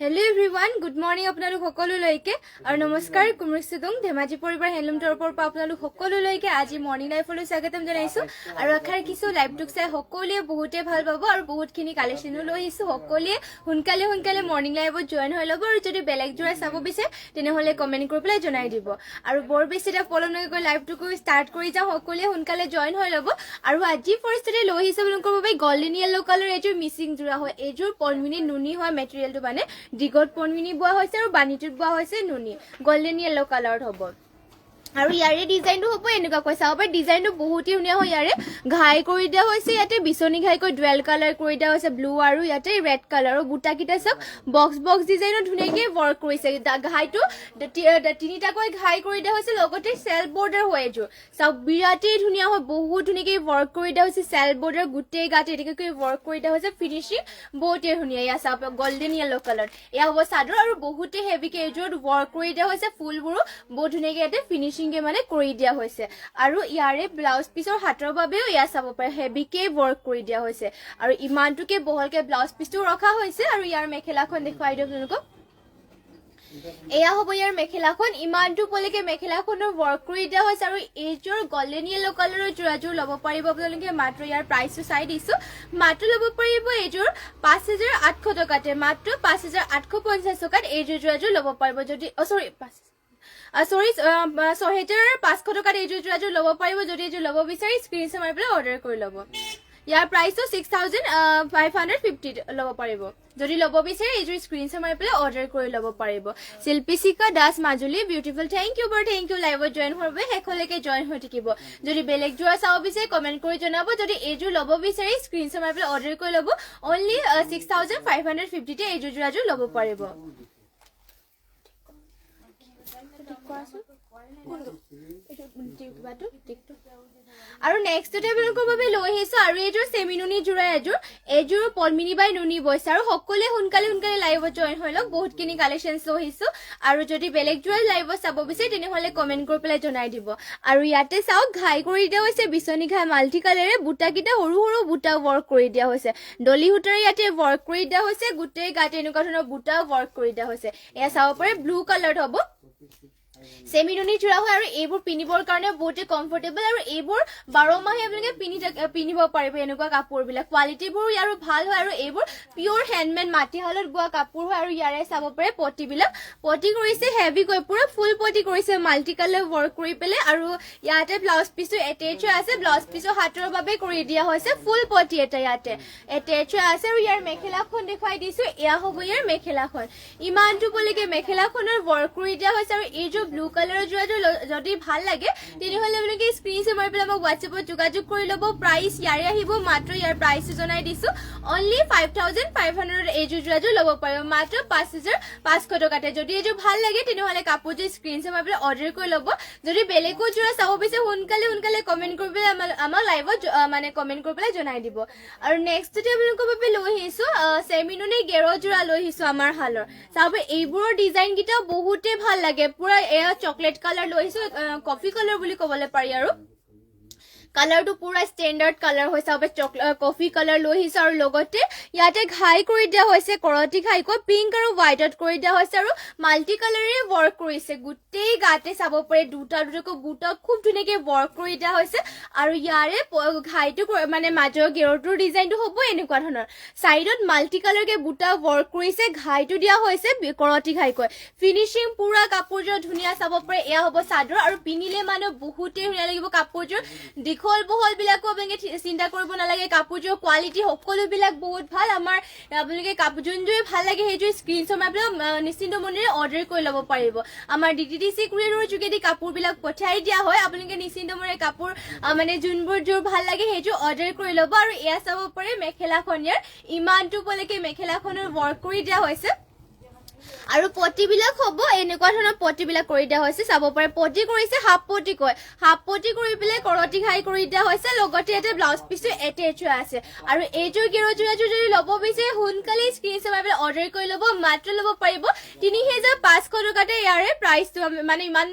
Hello everyone, good morning আপোনালোক সকলোলৈকে আৰু নমস্কাৰ কুমৰিসুদং ধেমাজি পৰিবাৰ হেলুম তৰফৰ পৰা আপোনালোক সকলোলৈকে আজি মৰ্নিং লাইফলৈ স্বাগতম জনাইছো আৰু আশা ৰাখিছো লাইভটোক চাই সকলোৱে বহুতে ভাল পাব আৰু বহুতখিনি কালেকশ্যনো লৈ আহিছো সকলোৱে সোনকালে মৰ্নিং লাইভত জয়েন হৈ ল'ব আৰু যদি বেলেগ জোৰা চাব বিচাৰে তেনেহলে কমেন্ট কৰি পেলাই জনাই দিব আৰু বৰ বেছি এটা পলমকৈ লাইভটোক ষ্টাৰ্ট কৰি যাওঁ সকলোৱে সোনকালে জয়েন হৈ ল'ব আৰু আজি ফাৰ্ষ্টতে লৈ আহিছো আপোনালোকৰ বাবে গোল্ডেন য়েলো কালাৰ এযোৰ মিচিং জোৰা হয় এযোৰ পনমিনি নুনি হয় মেটেৰিয়েলটো মানে দিগত পনমিনি বোৱা হৈছে আৰু বানিটোত বোৱা হৈছে নুনি গোল্ডেন য়েলো কালাৰত হ'ব আৰু ইয়াৰে ডিজাইনটো হ'ব এনেকুৱা কৈ চাব পাৰি ডিজাইনটো বহুত ধুনীয়া হয় ইয়াৰে ঘাই কৰি দিয়া হৈছে ইয়াতে বিচনি ঘাইকৈ ডুৱেল কালাৰ কৰি দিয়া হৈছে ব্লু আৰু ইয়াতে ৰেড কালাৰ আৰু বুটাকিটা সব বক্স ডিজাইনত ধুনীয়াকৈ ৱৰ্ক কৰিছে ঘাইটো তিনিটাকৈ ঘাই কৰি দিয়া হৈছে লগতে সেল্ফ বৰ্ডাৰ হয় এযোৰ সব বিৰাটেই ধুনীয়া হয় বহুত ধুনীয়াকৈ ৱৰ্ক কৰি দিয়া হৈছে সেল্ফ বৰ্ডাৰ গোটেই গাতে এনেকৈ ৱৰ্ক কৰি দিয়া হৈছে ফিনিচিং বহুতেই ধুনীয়া ইয়া চাব গোল্ডেন য়েলো কালাৰ এয়া হ'ব চাদৰ আৰু বহুতে হেভিকৈ এযোৰত ৱৰ্ক কৰি দিয়া হৈছে ফুলবোৰো বহুত ধুনীয়াকৈ ইয়াতে ফিনিচিং মানে কৰি দিয়া হৈছে আৰু ইয়াৰে ব্লাউজ পিছৰ হাতৰ বাবেও ইয়া চাব পাৰে হেভিকে ৱৰ্ক কৰি দিয়া হৈছে আৰু ইমানটোকে বহলকে ব্লাউজ পিছটো ৰখা হৈছে আৰু ইয়াৰ মেখেলাখন দেখুৱাই দিওঁ আপোনালোকক এয়া হ'ব ইয়াৰ মেখেলাখন ইমানটো পলৈকে মেখেলাখনৰ ৱৰ্ক কৰি দিয়া হৈছে আৰু এইযোৰ গোল্ডেন য়েলো কালাৰৰ যোৰাযোৰ ল'ব পাৰিব আপোনালোকে মাত্ৰ ইয়াৰ প্ৰাইচটো চাই দিছো মাত্ৰ ল'ব পাৰিব এইযোৰ 5800 টকাতে মাত্ৰ 5850 টকাত এইযোৰ যোৰাযোৰ ল'ব পাৰিব যদি সৰি 6500 টকাত এইযোৰ যোৰাযোৰ ল'ব পাৰিব যদি এইযোৰ ল'ব বিচাৰি স্ক্ৰীনশ্বট মাৰি পেলাই অৰ্ডাৰ কৰি ল'ব ইয়াৰ প্ৰাইচটো 6550 ল'ব পাৰিব যদি ল'ব বিচাৰে এইযোৰ স্ক্ৰীনশ্বট মাৰি পেলাই অৰ্ডাৰ কৰি ল'ব পাৰিব Shilpishikha Das Majuli beautiful thank you লাইভত জয়েন হোৱাৰ বাবে শেষলৈকে জয়েন হৈ থাকিব যদি বেলেগ যোৰা চাব বিচাৰে কমেন্ট কৰি জনাব যদি এইযোৰ ল'ব বিচাৰি স্ক্ৰীনশ্বট মাৰি পেলাই অৰ্ডাৰ কৰি ল'ব অনলি 6550 তে এইযোৰ যোৰাযোৰ ল'ব পাৰিব আৰু নেক্সটতে আপোনালোকৰ বাবে লৈ আহিছো আৰু এইযোৰ চেমিনুনি জোৰা এযোৰ পলমিনি বাই নুনি বৈছে আৰু সকলোৱে সোনকালে লাইভত জয়েন হৈ লওক বহুতখিনি কালেকশ্যন লৈ আহিছো আৰু যদি বেলেগ জোৰা লাইভত চাব বিচাৰে তেনেহলে কমেন্ট কৰি পেলাই জনাই দিব আৰু ইয়াতে চাওক ঘাই কৰি দিয়া হৈছে বিচনি ঘাই মাল্টি কালাৰে বুটাকিটা সৰু বুটা ৱৰ্ক কৰি দিয়া হৈছে ডলি সূতাৰে ইয়াতে ৱৰ্ক কৰি দিয়া হৈছে গোটেই গাতে এনেকুৱা ধৰণৰ বুটা ৱৰ্ক কৰি দিয়া হৈছে এয়া চাব পাৰে ব্লু কালাৰত হ'ব চেমিনুনি জোৰা হয় আৰু এইবোৰ পিন্ধিবৰ কাৰণে বহুতে কমফৰ্টেবল আৰু এইবোৰ 12 মাহে আপোনালোকে পিন্ধিব পাৰিব এনেকুৱা কাপোৰবিলাক কোৱালিটিবোৰ ইয়াৰ ভাল হয় আৰু এইবোৰ পিয়ৰ হেণ্ডমেড মাটিশালত বোৱা কাপোৰ হয় আৰু ইয়াৰে চাব পাৰে পটিবিলাক পটি কৰিছে হেভিকৈ পুৰা ফুল পটি কৰিছে মাল্টি কালাৰ ৱৰ্ক কৰি পেলাই আৰু ইয়াতে ব্লাউজ পিছটো এটেচ আছে ব্লাউজ পিছৰ হাতৰ বাবে কৰি দিয়া হৈছে ফুল পটি এটা ইয়াতে এটেচ আছে আৰু ইয়াৰ মেখেলাখন দেখুৱাই দিছো এয়া হ'ব ইয়াৰ মেখেলাখন ইমানটো পলৈকে মেখেলাখনৰ ৱৰ্ক কৰি দিয়া হৈছে আৰু এইযোৰ ব্লু কালাৰৰ যোৰাটো যদি ভাল লাগে তেনেহলে আপোনালোকে স্ক্ৰীনশ্বট মাৰি পেলাই মোক হোৱাটছএপত যোগাযোগ কৰি ল'ব প্ৰাইচ ইয়াৰে আহিব মাত্ৰ ইয়াৰ প্ৰাইচটো জনাই দিছো অনলি 5500 এইযোৰ যোৰাযোৰ ল'ব পাৰিব মাত্ৰ 5500 টকাতে যদি এইযোৰ ভাল লাগে তেনেহলে কাপোৰযোৰ স্ক্ৰীনশ্বট মাৰি পেলাই অৰ্ডাৰ কৰি ল'ব যদি বেলেগো যোৰা চাব বিচাৰে সোনকালে কমেন্ট কৰি পেলাই আমাৰ লাইভত মানে কমেন্ট কৰি পেলাই জনাই দিব আৰু নেক্সটতে আপোনালোকৰ বাবে লৈ আহিছো চেমিনুনি গেৰ যোৰা লৈ আহিছো আমাৰ হালৰ চাব এইবোৰৰ ডিজাইন কেইটা বহুতে ভাল লাগে পুৰা এয়া চকলেট কালাৰ লৈ আহিছো কফি কালাৰ বুলি ক'বলৈ পাৰি আৰু কালাৰটো পুৰা ষ্টেণ্ডাৰ্ড কালাৰ হৈছে আৰু কফি কালাৰ লৈ আহিছো আৰু লগতে ইয়াতে ঘাই কৰি দিয়া হৈছে কৰতি ঘাইকৈ পিংক আৰু হোৱাইটত কৰি দিয়া হৈছে আৰু মাল্টি কালাৰে ৱৰ্ক কৰিছে গোটেই গাতে চাব পাৰে দুটাকৈ বুটা খুব ধুনীয়াকৈ ৱৰ্ক কৰি দিয়া হৈছে আৰু ইয়াৰে ঘাইটো মানে মাজৰ গেৰটোৰ ডিজাইনটো হ'ব এনেকুৱা ধৰণৰ চাইডত মাল্টি কালাৰকে বুটা ৱৰ্ক কৰিছে ঘাইটো দিয়া হৈছে কৰতি ঘাইকৈ ফিনিচিং পুৰা কাপোৰযোৰ ধুনীয়া চাব পাৰে এয়া হ'ব চাদৰ আৰু পিন্ধিলে মানে বহুতেই ধুনীয়া লাগিব কাপোৰযোৰ দীঘল বহল বিলাকো আপোনালোকে চিন্তা কৰিব নালাগে কাপোৰযোৰ কোৱালিটি সকলোবিলাক বহুত ভাল আমাৰ আপোনালোকে কাপোৰ যোনযোৰ ভাল লাগে সেইযোৰ স্ক্ৰীনশ্বট মাৰি পেলাই নিশ্চিন্ত মনেৰে অৰ্ডাৰ কৰি ল'ব পাৰিব আমাৰ DTDC কুৰিয়াৰৰ যোগেদি কাপোৰবিলাক পঠিয়াই দিয়া হয় আপোনালোকে নিশ্চিন্ত মনেৰে কাপোৰ মানে যোনবোৰ ভাল লাগে সেইযোৰ অৰ্ডাৰ কৰি ল'ব আৰু এয়া চাব পাৰে মেখেলাখন ইয়াৰ ইমানটো পলৈকে মেখেলাখনৰ ৱৰ্ক কৰি দিয়া হৈছে আৰু পটিবিলাক হ'ব এনেকুৱা ধৰণৰ পটিবিলাক কৰি দিয়া হৈছে চাব পাৰে পটি কৰিছে হাফ পটি কয় হাফ পটি কৰি পেলাই কৰতি ঘাই কৰি দিয়া হৈছে লগতে এটা ব্লাউজ পিছটো এটেচ হৈ আছে আৰু এইযোৰ গেৰুযোৰাযোৰ যদি ল'ব বিচাৰে সোনকালে স্ক্ৰীনশ্বট মাৰি পেলাই অৰ্ডাৰ কৰি ল'ব মাত্ৰ ল'ব পাৰিব 3500 টকাতে ইয়াৰে প্ৰাইচটো মানে ইমান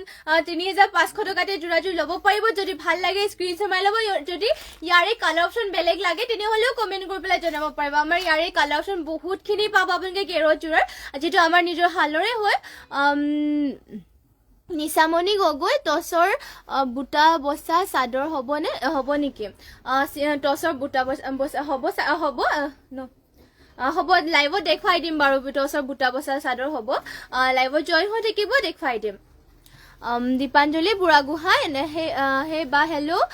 3500 টকাতে যোৰাযোৰ ল'ব পাৰিব যদি ভাল লাগে স্ক্ৰীনশ্বট মাৰি ল'ব যদি ইয়াৰে কালাৰ অপশ্যন বেলেগ লাগে তেনেহ'লেও কমেণ্ট কৰি পেলাই জনাব পাৰিব আমাৰ ইয়াৰে কালাৰ অপশ্যন বহুতখিনি পাব আপোনালোকে গেৰুযোৰাৰ যিটো আমাৰ নিজৰ হালৰে হয় নিশামণি গগৈ টচৰ বুটা বসা চাদৰ হ'ব নেকি টচৰ বুটা বসা হ'ব হ'ব লাইভত দেখুৱাই দিম বাৰু টচৰ বুটা বসা চাদৰ হ'ব লাইভত জইন হৈ থাকিব দেখুৱাই দিম দীপাঞ্জলি বুঢ়াগোহাঁই হে বা হেল্ল'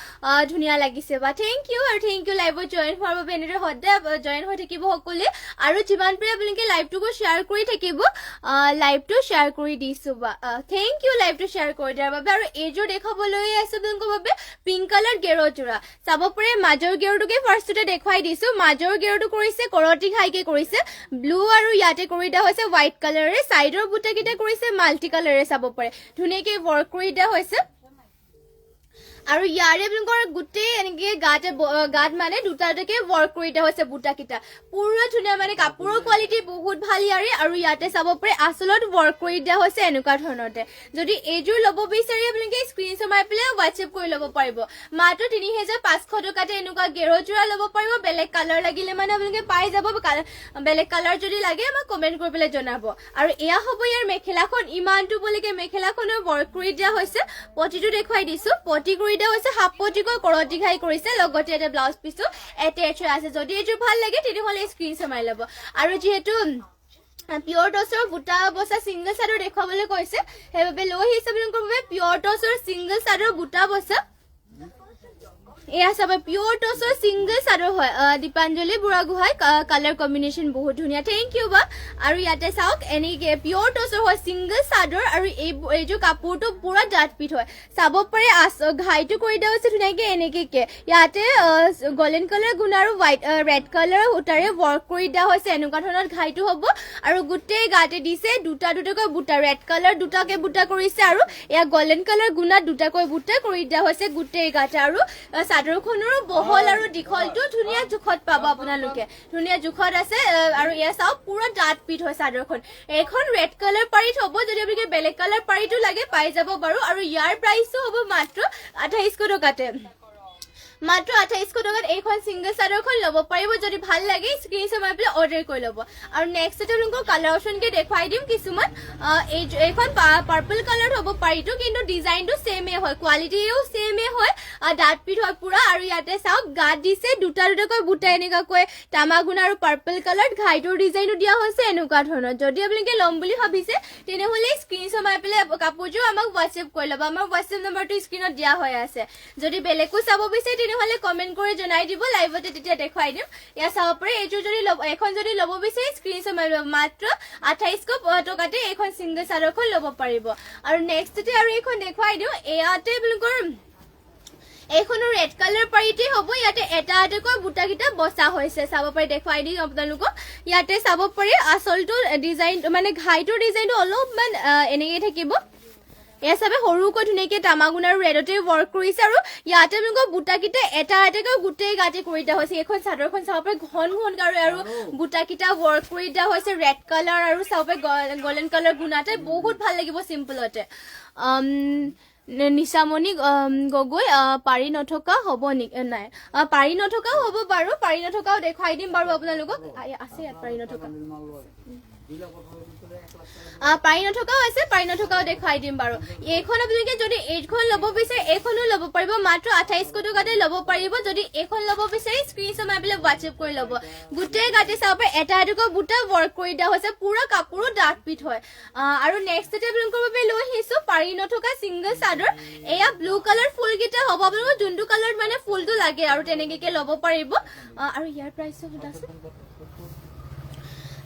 ধুনীয়া লাগিছে বা থেংক ইউ আৰু থেংক ইউ লাইভত জইন হোৱাৰ বাবে এনেদৰে সদায় জইন হৈ থাকিব সকলোৱে আৰু যিমান পাৰে আপোনালোকে লাইভটোকো শ্বেয়াৰ কৰি থাকিব লাইভটো শ্বেয়াৰ কৰি দিছোঁ বা থেংক ইউ লাইভটো শ্বেয়াৰ কৰি দিয়াৰ বাবে আৰু এইযোৰ দেখাবলৈ আছে আপোনালোকৰ বাবে পিংক কালাৰ গেৰুযোৰা চাব পাৰে মাজৰ গেৰুটোকে ফাৰ্ষ্টতে দেখুৱাই দিছোঁ মাজৰ গেৰুটো কৰিছে কৰতি ঘাইকে কৰিছে ব্লু আৰু ইয়াতে কৰি দিয়া হৈছে হোৱাইট কালাৰেৰে চাইডৰ বুটাকেইটা কৰিছে মাল্টি কালাৰেৰে চাব পাৰে ধুনীয়াকৈ work কৰি দিয়া হৈছে আৰু ইয়াৰে আপোনালোকৰ গোটেই এনেকৈ গাত মানে দুটাকে ৱৰ্ক কৰি দিয়া হৈছে বুটাকেইটা পুৰা ধুনীয়া মানে কাপোৰৰ কোৱালিটি বহুত ভাল ইয়াৰে আৰু ইয়াতে চাব পাৰে আচলত ৱৰ্ক কৰি দিয়া হৈছে এনেকুৱা ধৰণতে যদি এইযোৰ ল'ব বিচাৰি আপোনালোকে স্ক্ৰীনশ্বট মাৰি পেলাই হোৱাটছএপ কৰি ল'ব পাৰিব মাত্ৰ 3500 টকাতে এনেকুৱা গেৰুযোৰা ল'ব পাৰিব বেলেগ কালাৰ লাগিলে মানে আপোনালোকে পাই যাব বেলেগ কালাৰ যদি লাগে আমাক কমেণ্ট কৰি পেলাই জনাব আৰু এয়া হ'ব ইয়াৰ মেখেলাখন ইমানটো বলৈকে মেখেলাখনৰ ৱৰ্ক কৰি দিয়া হৈছে পটিটো দেখুৱাই দিছোঁ পটি কৰি দিয়া হৈছে হাফ পটিকৈ কৰতি ঘাই কৰিছে লগতে এটা ব্লাউজ পিছটো এটেচ হৈ আছে যদি এইযোৰ ভাল লাগে তেনেহ'লে স্ক্ৰীনশ্বট মাৰি ল'ব আৰু যিহেতু পিয়ৰ টচৰ বুটা বসা সিংগল চাদৰ দেখুৱাবলৈ কৈছে সেইবাবে লৈ আহিছে আপোনালোকৰ বাবে পিয়ৰ টচৰ সিংগল চাদৰ বুটা বসা এয়া চাব পিয়ৰ টচৰ সিংগল চাদৰ হয় দীপাঞ্জলি বুঢ়াগোহাঁই কালাৰ কম্বিনেশ্যন বহুত ধুনীয়া থেংক ইউ বা আৰু ইয়াতে চাওক এনেকৈ পিয়ৰ টচৰ হয় সিংগল চাদৰ আৰু এইযোৰ কাপোৰটো পুৰা ডাঠ পিঠ হয় চাব পাৰে ঘাইটো কৰি দিয়া হৈছে ধুনীয়াকৈ এনেকৈ ইয়াতে গল্ডেন কালাৰ গুণ আৰু হোৱাইট ৰেড কালাৰ সূতাৰে ৱৰ্ক কৰি দিয়া হৈছে এনেকুৱা ধৰণৰ ঘাইটো হ'ব আৰু গোটেই গাতে দিছে দুটাকৈ বুটা ৰেড কালাৰ দুটাকৈ বুটা কৰিছে আৰু এয়া গল্ডেন কালাৰ গুণাত দুটাকৈ বুটা কৰি দিয়া হৈছে গোটেই গাতে আৰু চাদৰখনৰো বহল আৰু দীঘলটো ধুনীয়া জোখত পাব আপোনালোকে ধুনীয়া জোখত আছে আৰু এয়া চাওক পুৰা ডাঠ পিঠ হয় চাদৰখন এখন ৰেড কালাৰ পাৰিত হ'ব যদি আপোনালোকে বেলেগ কালাৰ পাৰিটো লাগে পাই যাব বাৰু আৰু ইয়াৰ প্ৰাইচটো হ'ব মাত্ৰ 2800 টকাতে মাত্ৰ 2800 টকাত এইখন সিংগল চাদৰখন ল'ব পাৰিব যদি ভাল লাগে স্ক্ৰীনশ্বট মাৰি পেলাই অৰ্ডাৰ কৰি ল'ব আৰু নেক্সট আপোনালোকক কালাৰ অপশ্যনকে দেখুৱাই দিম কিছুমান এইখন পাৰ্পল কালাৰ হ'ব পাৰিটো কিন্তু ডিজাইনটো ছেমে হয় কোৱালিটিও ছেমে হয় ডাঠ পিঠ হয় পুৰা আৰু ইয়াতে চাওক গাত দিছে দুটাকৈ বুটা এনেকুৱাকৈ তামাগুণ আৰু পাৰ্পল কালাৰ ঘাইটোৰ ডিজাইনো দিয়া হৈছে এনেকুৱা ধৰণৰ যদি আপোনালোকে ল'ম বুলি ভাবিছে তেনেহ'লে স্ক্ৰীনশ্বট মাৰি পেলাই কাপোৰযোৰ আমাক হোৱাটছএপ কৰি ল'ব আমাৰ হোৱাটছএপ নম্বৰটো স্ক্ৰীনত দিয়া হৈ আছে যদি বেলেগো চাব বিচাৰে তেনেহ'লে কমেণ্ট কৰি জনাই দিব লাইভতে তেতিয়া দেখুৱাই দিম এয়া চাব পাৰে এইযোৰ যদি এখন যদি ল'ব বিচাৰে স্ক্ৰীনশ্বট মাৰি ল'ব মাত্ৰ 2800 টকাতে এইখন ছিংগল চাদৰখন ল'ব পাৰিব আৰু নেক্সটতে আৰু এইখন দেখুৱাই দিওঁ এয়াতে আপোনালোকৰ এইখনো ৰেড কালাৰ পাৰিতে হ'ব ইয়াতে এটাকৈ বুটাকেইটা বসা হৈছে চাব পাৰে দেখুৱাই দিম আপোনালোকক ইয়াতে চাব পাৰে আচলটো ডিজাইন মানে ঘাইটোৰ ডিজাইনটো অলপমান এনেকৈ থাকিব এয়া চাবে সৰুকৈ ধুনীয়াকৈ তামাগুণ আৰু ৰেডতে ৱৰ্ক কৰিছে আৰু ইয়াতে আপোনালোকৰ বুটাকেইটা এটাকৈ গোটেই গাতে কৰি দিয়া হৈছে এইখন চাদৰখন চাব পাৰে ঘন আৰু বুটাকেইটা ৱৰ্ক কৰি দিয়া হৈছে ৰেড কালাৰ আৰু চাব পাৰে গল্ডেন কালাৰ গুণাতে বহুত ভাল লাগিব চিম্পলতে নিশামণি গগৈ পাৰি নথকা হ'ব নেকি নাই পাৰি নথকাও হ'ব বাৰু পাৰি নথকাও দেখুৱাই দিম বাৰু আপোনালোকক আছে ইয়াত পাৰি নথকা পাৰি নথকাও আছে পাৰি নথকাও দেখুৱাই দিম বাৰু এইখন আপোনালোকে যদি এইখন ল'ব বিচাৰে এইখনো ল'ব পাৰিব মাত্ৰ 2800 টকাতে ল'ব পাৰিব যদি এইখন ল'ব বিচাৰে স্ক্ৰীনশ্বট মাৰি পেলাই হোৱাটছএপ কৰি ল'ব গোটেই গাতে চাব পাৰে এটাকৈ বুটা ৱৰ্ক কৰি দিয়া হৈছে পুৰা কাপোৰো ডাঠ পিঠ হয় আৰু নেক্সটতে আপোনালোকৰ বাবে লৈ আহিছোঁ পাৰি নথকা ছিংগল চাদৰ এয়া ব্লু কালাৰ ফুলকেইটা হ'ব আপোনালোকৰ যোনটো কালাৰত মানে ফুলটো লাগে আৰু তেনেকৈ ল'ব পাৰিব আৰু ইয়াৰ প্ৰাইচটো সোধাচোন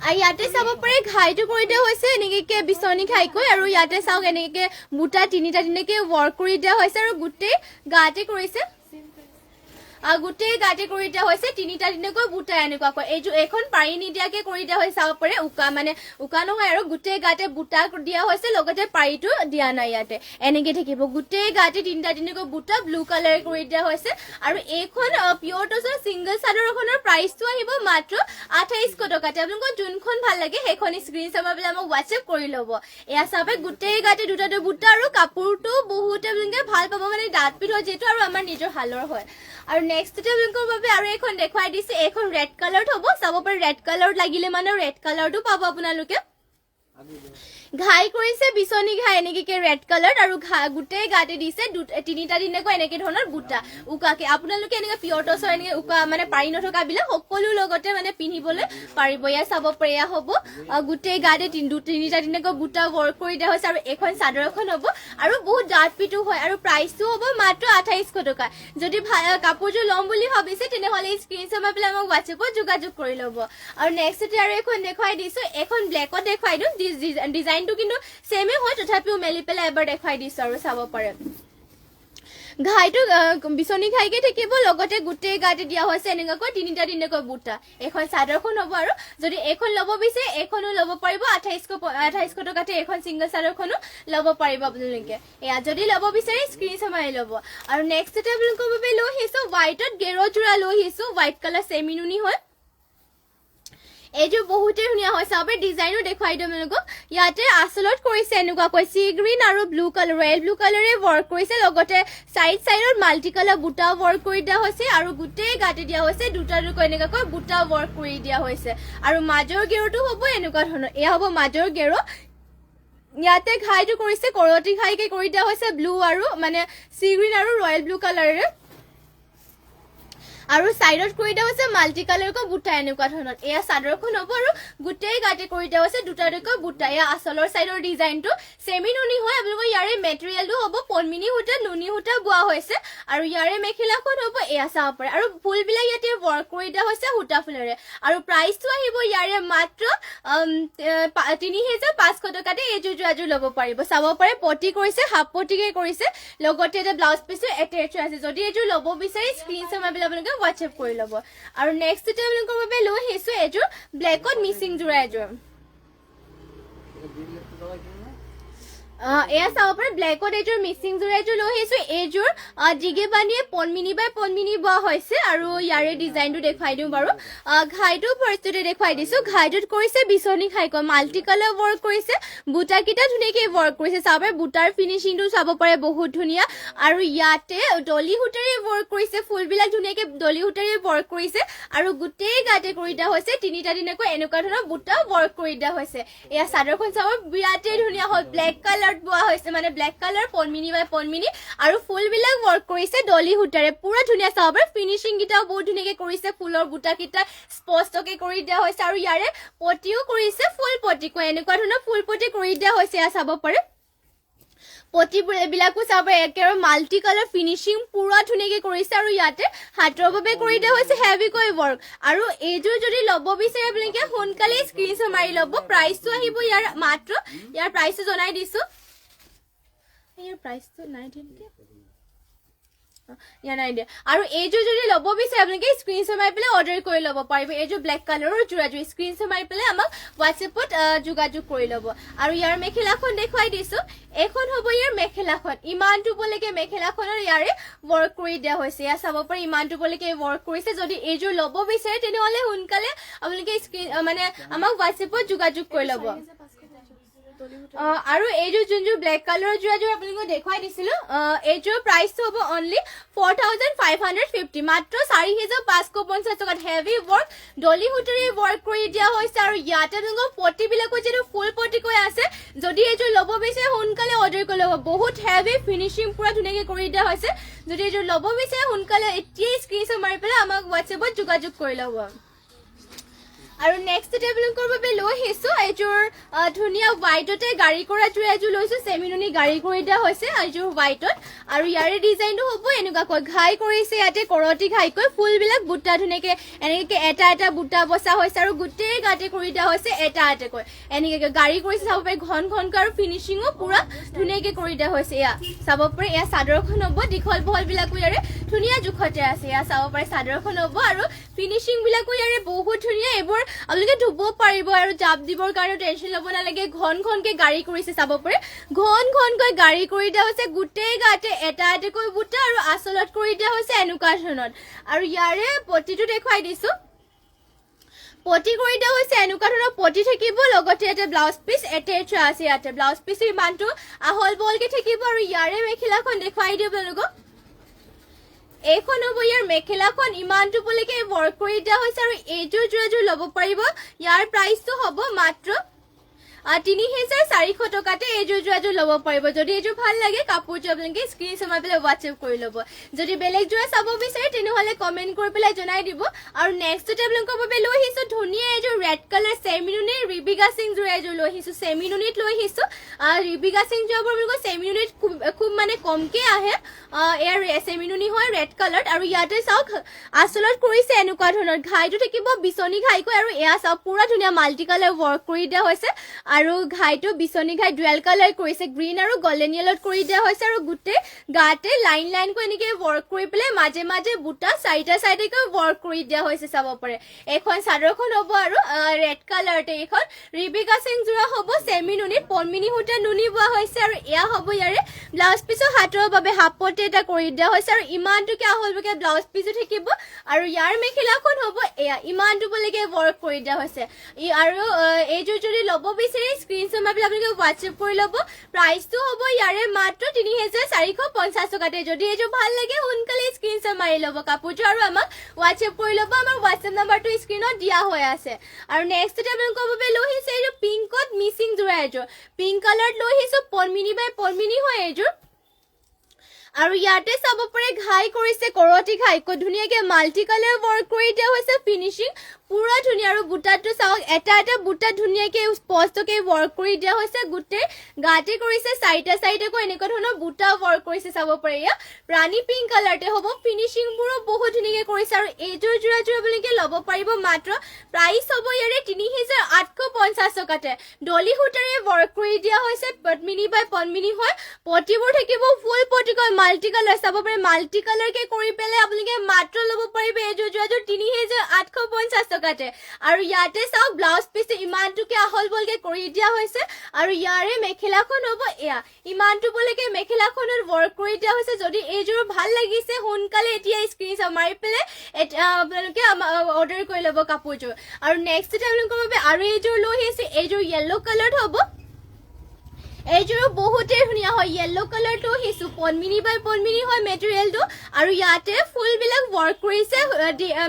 আৰু ইয়াতে চাব পাৰে ঘাইটো কৰি দিয়া হৈছে এনেকৈ বিচনী ঘাইকৈ আৰু ইয়াতে চাওক এনেকৈ বুটা তিনিটাকৈ ৱৰ্ক কৰি দিয়া হৈছে আৰু গোটেই গাতে কৰিছে গোটেই গাতে কৰি দিয়া হৈছে তিনিটা তিনিকৈ বুটা এনেকুৱাকৈ এইযোৰ এখন পাৰি নিদিয়াকে কৰি দিয়া হৈছে চাব পাৰে উকা নহয় আৰু গোটেই গাতে বুটা দিয়া হৈছে লগতে পাৰিটো দিয়া নাই ইয়াতে এনেকে থাকিব গোটেই গাতে তিনিটা তিনিকৈ বুটা ব্লু কালাৰ কৰি দিয়া হৈছে আৰু এইখন পিয়ৰ টছৰ সিংগল চাদৰখনৰ প্ৰাইচটো আহিব মাত্ৰ 2800 টকাতে আপোনালোকৰ যোনখন ভাল লাগে সেইখন স্ক্ৰীনশ্বট মাৰি আমাক WhatsApp কৰি ল'ব এয়া চাবে গোটেই গাতে দুটা বুটা আৰু কাপোৰটো বহুত আপোনালোকে ভাল পাব মানে ডাঠ পিঠ হয় যেটো আৰু আমাৰ নিজৰ হালৰ হয় আৰু নেক্সটতে আপোনালোকৰ বাবে আৰু এখন দেখুৱাই দিছে এখন ৰেড কালাৰত হ'ব চাব পাৰে ৰেড কালাৰত লাগিলে মানে ৰেড কালাৰটো পাব আপোনালোকে ঘাই কৰিছে বিছনি ঘাই এনেকে ৰেড কালাৰ আৰু গোটেই গাতে দিছে তিনিটা দিনকৈ এনেকে ধৰণৰ বুটা উকাকে আপোনালোকে এনেকে পিয়ৰ টছৰ এনেকে উকা মানে পাৰি নথকা বিলা সকলো লগতে মানে পিন্ধিবলৈ পাৰিব ইয়া চাব পাৰে ইয়া হ'ব গোটেই গাতে তিনিটা দিনকৈ বুটা ৱৰ্ক কৰি দিয়া হৈছে আৰু এখন চাদৰ এখন হ'ব আৰু বহুত ডাঠ পিঠো হয় আৰু প্ৰাইচটো হ'ব মাত্ৰ 2800 টকা যদি কাপোৰযোৰ ল'ম বুলি ভাবিছে তেনেহ'লে স্ক্ৰীনশ্বট মাৰি পেলাই আমাক WhatsAppত যোগাযোগ কৰি ল'ব আৰু নেক্সটতে আৰু এখন দেখুৱাই দিছো এখন ব্লেকত দেখুৱাই দিওঁ ডিজাইনটো কিন্তু সেমে হয় তথাপিও মেলি পেলাই এবাৰ দেখুৱাই দিছো আৰু চাব পাৰে ঘাইটো বিছনি ঘাইকে থাকিব লগতে গোটেই গাতে দিয়া হৈছে এনেকৈ তিনিটা তিনিকৈ বুটা এখন চাদৰখন হ'ব আৰু যদি এখন ল'ব বিচাৰে এখনো ল'ব পাৰিব 2800 টকাতে এখন সিংগল চাদৰখনো ল'ব পাৰিব আপোনালোকে এয়া যদি ল'ব বিচাৰে স্ক্ৰীনশ্বট মাৰি ল'ব আৰু নেক্সটতে আপোনালোকৰ বাবে লৈ আহিছো হোৱাইটত গেৰো জোৰা লৈ আহিছো হোৱাইট কালাৰ চেমিনুনি হয় এইযোৰ বহুতে ধুনীয়া হয় চাবে ডিজাইনো দেখুৱাই দিম আপোনালোকক ইয়াতে আচলত কৰিছে এনেকুৱাকৈ সি গ্ৰীণ আৰু ব্লু কালাৰ ৰয়েল ব্লু কালাৰে ৱৰ্ক কৰিছে লগতে সাইডত মাল্টি কালাৰ বুটা ৱৰ্ক কৰি দিয়া হৈছে আৰু গোটেই গাতে দিয়া হৈছে দুটা দুকৈ এনেকুৱাকৈ বুটা ৱৰ্ক কৰি দিয়া হৈছে আৰু মাজৰ গেৰোটো হ'ব এনেকুৱা ধৰণৰ এয়া হ'ব মাজৰ গেৰো ইয়াতে ঘাইটো কৰিছে কৰতি ঘাইকে কৰি দিয়া হৈছে ব্লু আৰু মানে সি গ্ৰীণ আৰু ৰয়েল ব্লু কালাৰেৰে আৰু সাইডত কৰি দিয়া হৈছে মাল্টি কালাৰকৈ বুটা এনেকুৱা ধৰণৰ এয়া চাদৰখন হ'ব আৰু গোটেই গাতে কৰি দিয়া হৈছে দুটা দুকৈ বুটা এয়া আচলৰ সাইডৰ ডিজাইনটো সেমি নুনি হয় আপোনালোকৰ ইয়াৰে মেটেৰিয়েলটো হ'ব পনমিনি সূতা নুনি সূতা বোৱা হৈছে আৰু ইয়াৰে মেখেলাখন হ'ব এয়া চাব পাৰে আৰু ফুলবিলাক ইয়াতে ৱৰ্ক কৰি দিয়া হৈছে সূতা ফুলেৰে আৰু প্ৰাইচটো আহিব ইয়াৰে মাত্ৰ 3500 টকাতে এইযোৰ যোৰাযোৰ ল'ব পাৰিব চাব পাৰে পটি কৰিছে হাফ পটিকে কৰিছে লগতে এটা ব্লাউজ পিছো এটেচ আছে যদি এইযোৰ ল'ব বিচাৰে স্ক্ৰীনশ্বট মাৰি আপোনালোকে WhatsApp কৰি ল'ব আৰু নেক্সটতে আপোনালোকৰ বাবে লৈ আহিছো এইযোৰ ব্লেকত মিচিং জোৰা এযোৰ এয়া চাব পাৰে ব্লেকত এইযোৰ মিচিং জোৰা এযোৰ লৈ আহিছো এইযোৰ ডিগে বানিয়ে পনমিনি বাই পনমিনি বোৱা হৈছে আৰু ইয়াৰে ডিজাইনটো দেখুৱাই দিওঁ বাৰু ঘাইটো ফাৰ্ষ্টতে দেখুৱাই দিছো ঘাইটোত কৰিছে বিছনি ঘাইকৈ মাল্টি কালাৰ ৱৰ্ক কৰিছে বুটাকেইটা ধুনীয়াকৈ ৱৰ্ক কৰিছে চাব পাৰে বুটাৰ ফিনিচিংটো চাব পাৰে বহুত ধুনীয়া আৰু ইয়াতে ডলি সূতাৰে ৱৰ্ক কৰিছে ফুলবিলাক ধুনীয়াকৈ ডলি সূতাৰে ৱৰ্ক কৰিছে আৰু গোটেই গাতে কৰি দিয়া হৈছে তিনিটা দিনকৈ এনেকুৱা ধৰণৰ বুটা ৱৰ্ক কৰি দিয়া হৈছে এয়া চাদৰখন চাব বিৰাটেই ধুনীয়া হয় ব্লেক কালাৰ বোৱা হৈছে মানে ব্লেক কালাৰ পনমিনি বাই পনমিনি আৰু ফুলবিলাক ৱৰ্ক কৰিছে ডলি সূতাৰে পুৰা ধুনীয়া চাব পাৰে ফিনিচিং গিটাও বহুত ধুনীয়াকৈ কৰিছে ফুলৰ বুটা কিটা স্পষ্টকৈ কৰি দিয়া হৈছে আৰু ইয়াৰে পটিও কৰিছে ফুল পটিকৈ এনেকুৱা ধৰণৰ ফুল পটি কৰি দিয়া হৈছে এয়া চাব পাৰে পটিবোৰ এবিলাকো চাব একেবাৰে মাল্টি কালাৰ ফিনিচিং পুৰা ধুনীয়াকৈ কৰিছে আৰু ইয়াতে হাতৰ বাবে কৰি দিয়া হৈছে হেভিকৈ ৱৰ্ক আৰু এইযোৰ যদি ল'ব বিচাৰে আপোনালোকে সোনকালে স্ক্ৰীনশ্বট মাৰি ল'ব প্ৰাইচটো আহিব ইয়াৰ মাত্ৰ ইয়াৰ প্ৰাইচটো জনাই দিছো ইয়াৰ প্ৰাইচটো নাই দিয়া নেকি নাই দিয়া আৰু এইযোৰ যদি ল'ব বিচাৰে আপোনালোকে স্ক্ৰীনশ্বট মাৰি পেলাই অৰ্ডাৰ কৰি ল'ব পাৰিব এইযোৰ ব্লেক কালাৰৰ যোৰাযোৰ স্ক্ৰীনশ্বট মাৰি পেলাই আমাক WhatsAppত যোগাযোগ কৰি ল'ব আৰু ইয়াৰ মেখেলাখন দেখুৱাই দিছো এখন হ'ব ইয়াৰ মেখেলাখন ইমানটো বলৈকে মেখেলাখনৰ ইয়াৰে ৱৰ্ক কৰি দিয়া হৈছে এয়া চাব পাৰে ইমানটো বলৈকে ৱৰ্ক কৰিছে যদি এইযোৰ ল'ব বিচাৰে তেনেহ'লে সোনকালে আপোনালোকে মানে আমাক WhatsAppত যোগাযোগ কৰি ল'ব আৰু এইযোৰ যোনযোৰ ব্লেক কালাৰৰ যোৰাযোৰ আপোনালোকক দেখুৱাই দিছিলো এইযোৰ প্ৰাইচটো হ'ব অনলি 4550 মাত্ৰ 4550 টকাত হেভি ৱৰ্ক ডলি সূতাৰে ৱৰ্ক কৰি দিয়া হৈছে আৰু ইয়াতে আপোনালোকৰ পটিবিলাকো যিটো ফুল পটিকৈ আছে যদি এইযোৰ ল'ব বিচাৰে সোনকালে অৰ্ডাৰ কৰি ল'ব বহুত হেভি ফিনিচিং পুৰা ধুনীয়াকৈ কৰি দিয়া হৈছে যদি এইযোৰ ল'ব বিচাৰে সোনকালে এতিয়াই স্ক্ৰীনশ্বট মাৰি পেলাই আমাক WhatsAppত যোগাযোগ কৰি ল'ব আৰু নেক্সট আপোনালোকৰ বাবে লৈ আহিছো এইযোৰ ধুনীয়া হোৱাইটতে গাড়ী কৰা জোৰ এযোৰ লৈছো চেমিনুনি গাড়ী কৰি দিয়া হৈছে এযোৰ হোৱাইটত আৰু ইয়াৰে ডিজাইনটো হ'ব এনেকুৱাকৈ ঘাই কৰিছে ইয়াতে কৰতি ঘাইকৈ ফুলবিলাক বুটা ধুনীয়াকৈ এনেকৈ এটা এটা বুটা বচা হৈছে আৰু গোটেই গাতে কৰি দিয়া হৈছে এটা এটাকৈ এনেকৈ গাড়ী কৰিছে চাব পাৰি ঘন ঘনকৈ আৰু ফিনিচিঙো পুৰা ধুনীয়াকৈ কৰি দিয়া হৈছে এয়া চাব পাৰি এয়া চাদৰখন হ'ব দীঘল বহলবিলাকো ইয়াৰে ধুনীয়া জোখতে আছে এয়া চাব পাৰি চাদৰখন হ'ব আৰু ফিনিচিংবিলাকো ইয়াৰে বহুত ধুনীয়া এইবোৰ আপোনালোকে ধুব পাৰিব আৰু জাপ দিবৰ কাৰণে টেনশ্যন ল'ব নালাগে ঘন ঘনকৈ গাড়ী কৰিছে চাব পাৰি ঘন ঘনকৈ গাড়ী কৰি দিয়া হৈছে গোটেই গাতে এটা এটাকৈ বুটা আৰু আচলত কৰি দিয়া হৈছে এনেকুৱা ধৰণৰ আৰু ইয়াৰে পটিটো দেখুৱাই দিছোঁ পটি কৰি দিয়া হৈছে এনেকুৱা ধৰণৰ পটি থাকিব লগতে ইয়াতে ব্লাউজ পিচ এটেচ আছে ইয়াতে ব্লাউজ পিচৰ ইমানটো আহল বহলকৈ থাকিব আৰু ইয়াৰে মেখেলাখন দেখুৱাই দিওঁ আপোনালোকক এইখন হ'ব ইয়াৰ মেখেলাখন ইমানটো বলৈকে ৱৰ্ক কৰি দিয়া হৈছে আৰু এইযোৰ যোৰাযোৰ ল'ব পাৰিব ইয়াৰ প্ৰাইচটো হ'ব মাত্ৰ ৩,৪০০ টকাতে এইযোৰ যোৰাযোৰ ল'ব পাৰিব যদি এইযোৰ ভাল লাগে কাপোৰযোৰ আপোনালোকে স্ক্ৰীনশ্বট মাৰি পেলাই হোৱাটছএপ কৰি ল'ব যদি বেলেগ যোৰা চাব বিচাৰে তেনেহ'লে কমেণ্ট কৰি পেলাই জনাই দিব আৰু নেক্সটতে আপোনালোকৰ বাবে লৈ আহিছোঁ ধুনীয়া এইযোৰ ৰেড কালাৰ চেমিনুনি ৰিবিকা সিং যোৰা এযোৰ লৈ আহিছোঁ চেমিনুনিত লৈ আহিছোঁ ৰিবিকা সিং যোৰাবোৰ আপোনালোকৰ চেমিনুনিত খুব মানে কমকৈ আহে এয়াৰ চেমিনুনি হয় ৰেড কালাৰ আৰু ইয়াতে চাওক আচলত কৰিছে এনেকুৱা ধৰণৰ ঘাইটো থাকিব বিচনী ঘাইকৈ আৰু এয়া চাওক পুৰা ধুনীয়া মাল্টি কালাৰ ৱৰ্ক কৰি দিয়া হৈছে আৰু ঘাইটো বিচনী ঘাই ডুৱেল কালাৰ কৰিছে গ্ৰীণ আৰু গল্ডেন য়েলত কৰি দিয়া হৈছে আৰু গোটেই গাতে লাইন লাইনকৈ এনেকৈ ৱৰ্ক কৰি পেলাই মাজে মাজে বুটা চাৰিটা চাৰিটাকৈ ৱৰ্ক কৰি দিয়া হৈছে চাব পাৰে এখন চাদৰখন হ'ব আৰু ৰেড কালাৰতে এইখন ৰিবিকা সিং যোৰা হ'ব চেমিনুনিত পদ্মিনী সূতা নুনি বোৱা হৈছে আৰু এয়া হ'ব ইয়াৰে ব্লাউজ পিচৰ হাতৰ বাবে হাফপটে এটা কৰি দিয়া হৈছে আৰু ইমানটোকে আহলবকে ব্লাউজ পিচো থাকিব আৰু ইয়াৰ মেখেলাখন হ'ব এয়া ইমানটো বলৈকে ৱৰ্ক কৰি দিয়া হৈছে আৰু এইযোৰ যদি ল'ব বিচাৰে স্ক্ৰীনশ্বট মাৰি পেলাই আপোনালোকে হোৱাটছএপ কৰি ল'ব প্ৰাইচটো হ'ব ইয়াৰে মাত্ৰ ৩,৪৫০ টকাতে যদি এইযোৰ ভাল লাগে সোনকালে স্ক্ৰীনশ্বট মাৰি ল'ব কাপোৰযোৰ আৰু আমাক হোৱাটছএপ কৰি ল'ব আমাৰ হোৱাটছএপ নাম্বাৰটো স্ক্ৰীনত দিয়া হৈ আছে আৰু নেক্সটতে আপোনালোকৰ বাবে লৈ আহিছে এইযোৰ পিংকত মিচিং যোৰা এযোৰ পিংক কালাৰত লৈ আহিছোঁ পদ্মিনী বাই পদ্মিনী হয় এইযোৰ আৰু ইয়াতে চাব পাৰে ঘাই কৰিছে কৰতি ঘাইকৈ ধুনীয়াকৈ মাল্টি কালাৰ ৱৰ্ক কৰি দিয়া হৈছে ফিনিচিং পুৰা ধুনীয়া আৰু বুটাটো চাওক এটা এটা বুটা ধুনীয়াকৈ স্পষ্টকৈ ৱৰ্ক কৰি দিয়া হৈছে গোটেই গাতে কৰিছে চাৰিটা চাৰিটাকৈ এনেকুৱা ধৰণৰ বুটা ৱৰ্ক কৰিছে চাব পাৰে এয়া ৰাণী পিংক কালাৰতে হ'ব ফিনিচিংবোৰো বহুত ধুনীয়াকৈ কৰিছে আৰু এইযোৰ যোৰাযোৰ আপোনালোকে ল'ব পাৰিব মাত্ৰ প্ৰাইচ হ'ব ইয়াৰে ৩,৮৫০ টকাতে ডলি সূতাৰে ৱৰ্ক কৰি দিয়া হৈছে পদ্মিনী বাই পদ্মিনী হয় পটিবোৰ থাকিব ফুল পটিকৈ মাল্টি কালাৰ চাব পাৰে মাল্টি কালাৰকে কৰি পেলাই আপোনালোকে মাত্ৰ ল'ব পাৰিব এইযোৰ যোৰাযোৰ ৩,৮৫০ টকাতে আৰু ইয়াতে চাওক ব্লাউজ পিচ ইমানটোকে আহল বহলকৈ কৰি দিয়া হৈছে আৰু ইয়াৰে মেখেলাখন হ'ব এয়া ইমানটো বলৈকে মেখেলাখনত ৱৰ্ক কৰি দিয়া হৈছে যদি এইযোৰ ভাল লাগিছে সোনকালে এতিয়া স্ক্ৰীনশ্বট মাৰি পেলাই আপোনালোকে অৰ্ডাৰ কৰি ল'ব কাপোৰযোৰ আৰু নেক্সটতে আপোনালোকৰ বাবে আৰু এইযোৰ লৈ আহিছে এইযোৰ য়েল্ল' কালাৰত হ'ব এইযোৰো বহুতেই ধুনীয়া হয় য়েল্ল' কালাৰটো আহিছোঁ পদ্মিনী বাই পদ্মিনী হয় মেটেৰিয়েলটো আৰু ইয়াতে ফুলবিলাক ৱৰ্ক কৰিছে